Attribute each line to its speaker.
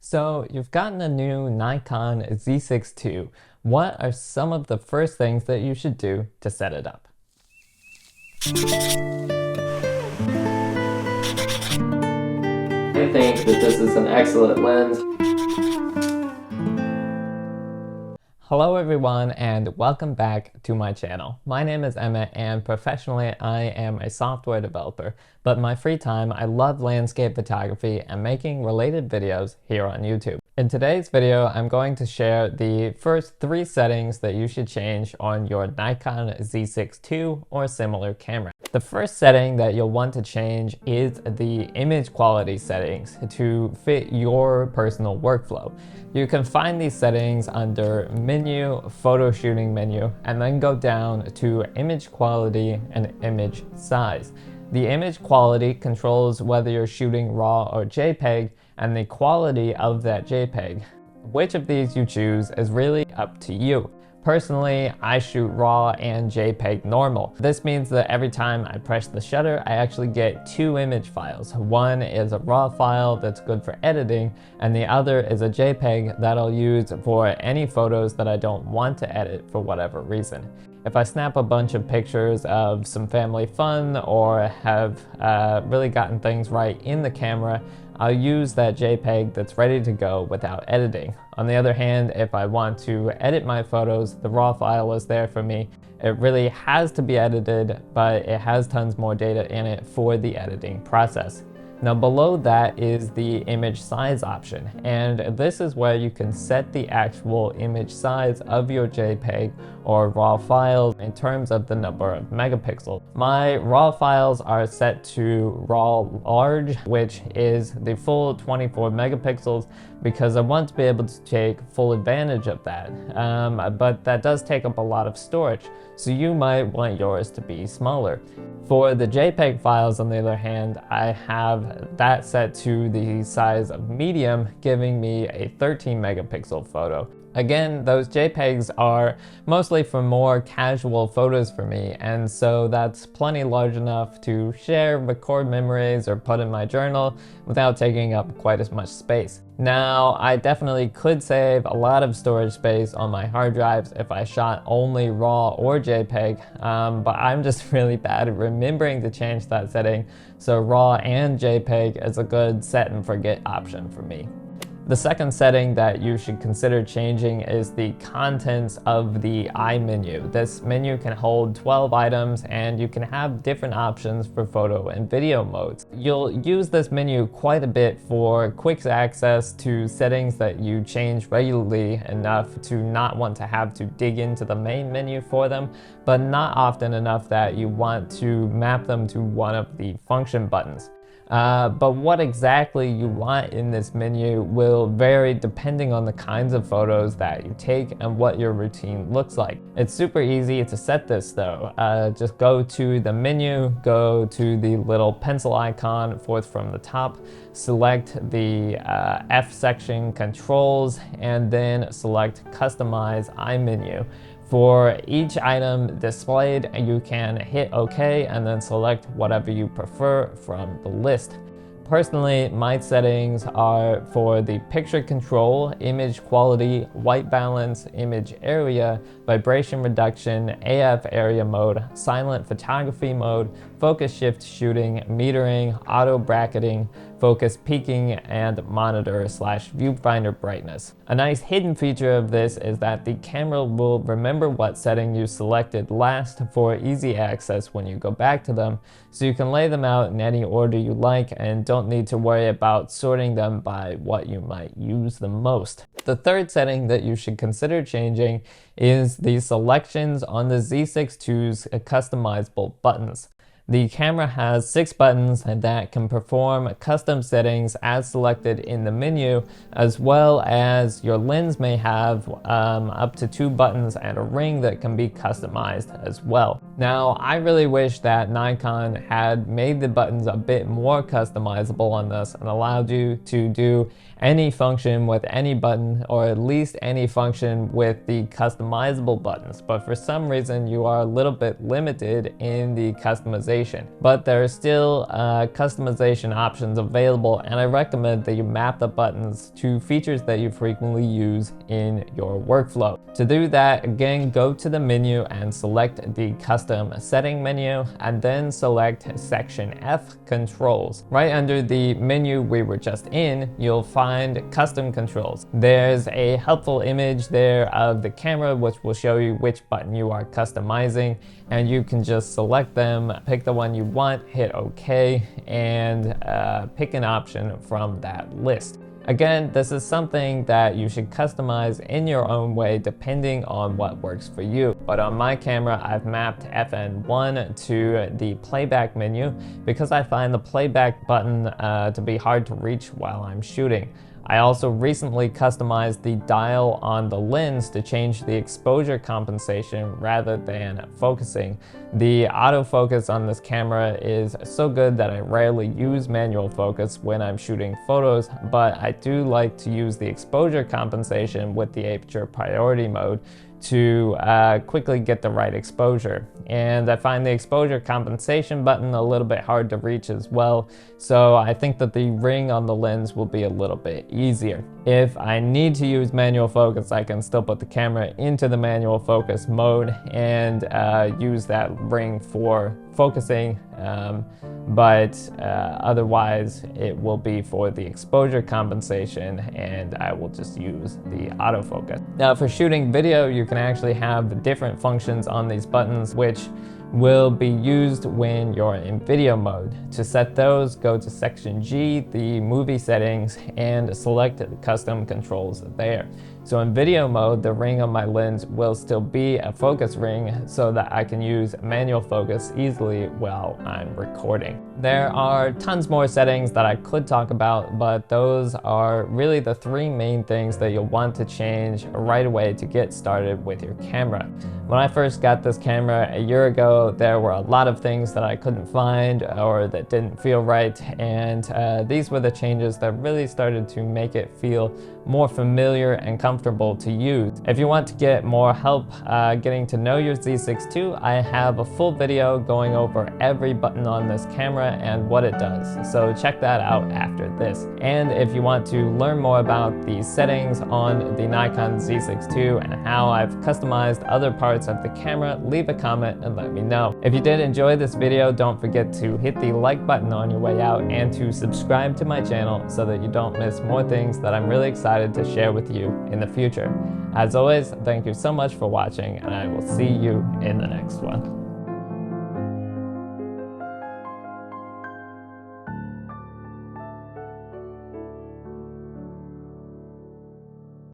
Speaker 1: So you've gotten a new Nikon Z6 II. What are some of the first things that you should do to set it up? I think that this is an excellent lens. Hello everyone and welcome back to my channel. My name is Emmett and professionally I am a software developer, but in my free time I love landscape photography and making related videos here on YouTube. In today's video I'm going to share the first 3 settings that you should change on your Nikon Z6 II or similar camera. The first setting that you'll want to change is the image quality settings to fit your personal workflow. You can find these settings under Menu, Photo Shooting menu, and then go down to Image Quality and Image Size. The image quality controls whether you're shooting RAW or JPEG and the quality of that JPEG. Which of these you choose is really up to you. Personally, I shoot RAW and JPEG normal. This means that every time I press the shutter, I actually get 2 image files. One is a RAW file that's good for editing, and the other is a JPEG that I'll use for any photos that I don't want to edit for whatever reason. If I snap a bunch of pictures of some family fun or have really gotten things right in the camera, I'll use that JPEG that's ready to go without editing. On the other hand, if I want to edit my photos, the RAW file is there for me. It really has to be edited, but it has tons more data in it for the editing process. Now below that is the image size option, and this is where you can set the actual image size of your JPEG or RAW files in terms of the number of megapixels. My RAW files are set to RAW large, which is the full 24 megapixels, because I want to be able to take full advantage of that. But that does take up a lot of storage, so you might want yours to be smaller. For the JPEG files, on the other hand, I have that set to the size of medium, giving me a 13 megapixel photo. Again, those JPEGs are mostly for more casual photos for me, and so that's plenty large enough to share, record memories, or put in my journal without taking up quite as much space. Now, I definitely could save a lot of storage space on my hard drives if I shot only RAW or JPEG, but I'm just really bad at remembering to change that setting, so RAW and JPEG is a good set and forget option for me. The second setting that you should consider changing is the contents of the I menu. This menu can hold 12 items and you can have different options for photo and video modes. You'll use this menu quite a bit for quick access to settings that you change regularly enough to not want to have to dig into the main menu for them, but not often enough that you want to map them to one of the function buttons. But what exactly you want in this menu will vary depending on the kinds of photos that you take and what your routine looks like. It's super easy to set this though. Just go to the menu, go to the little pencil icon fourth from the top, select the F section controls, and then select Customize iMenu. For each item displayed, you can hit OK and then select whatever you prefer from the list. Personally, my settings are for the picture control, image quality, white balance, image area, vibration reduction, AF area mode, silent photography mode, focus shift shooting, metering, auto bracketing, focus peaking, and monitor/viewfinder brightness. A nice hidden feature of this is that the camera will remember what setting you selected last for easy access when you go back to them, so you can lay them out in any order you like and don't need to worry about sorting them by what you might use the most. The third setting that you should consider changing is the selections on the Z6 II's customizable buttons. The camera has 6 buttons that can perform custom settings as selected in the menu, as well as your lens may have up to 2 buttons and a ring that can be customized as well. Now, I really wish that Nikon had made the buttons a bit more customizable on this and allowed you to do any function with any button, or at least any function with the customizable buttons. But for some reason, you are a little bit limited in the customization. But there are still customization options available, and I recommend that you map the buttons to features that you frequently use in your workflow. To do that, again, go to the menu and select the custom setting menu, and then select section F, controls. Right under the menu we were just in, you'll find custom controls. There's a helpful image there of the camera which will show you which button you are customizing, and you can just select them, pick the one you want, hit OK, and pick an option from that list. Again, this is something that you should customize in your own way depending on what works for you. But on my camera, I've mapped FN1 to the playback menu because I find the playback button to be hard to reach while I'm shooting. I also recently customized the dial on the lens to change the exposure compensation rather than focusing. The autofocus on this camera is so good that I rarely use manual focus when I'm shooting photos, but I do like to use the exposure compensation with the aperture priority mode to quickly get the right exposure. And I find the exposure compensation button a little bit hard to reach as well, so I think that the ring on the lens will be a little bit easier. If I need to use manual focus, I can still put the camera into the manual focus mode and use that ring for focusing, but otherwise it will be for the exposure compensation, and I will just use the autofocus. Now for shooting video, you can actually have different functions on these buttons which will be used when you're in video mode. To set those, go to section G, the movie settings, and select the custom controls there. So in video mode, the ring on my lens will still be a focus ring so that I can use manual focus easily while I'm recording. There are tons more settings that I could talk about, but those are really the three main things that you'll want to change right away to get started with your camera. When I first got this camera a year ago, there were a lot of things that I couldn't find or that didn't feel right, and these were the changes that really started to make it feel more familiar and comfortable to use. If you want to get more help getting to know your Z6ii, I have a full video going over every button on this camera and what it does, so check that out after this. And if you want to learn more about the settings on the Nikon Z6ii and how I've customized other parts of the camera, leave a comment and let me know. If you did enjoy this video, don't forget to hit the like button on your way out and to subscribe to my channel so that you don't miss more things that I'm really excited to share with you in the future. As always, thank you so much for watching, and I will see you in the next one.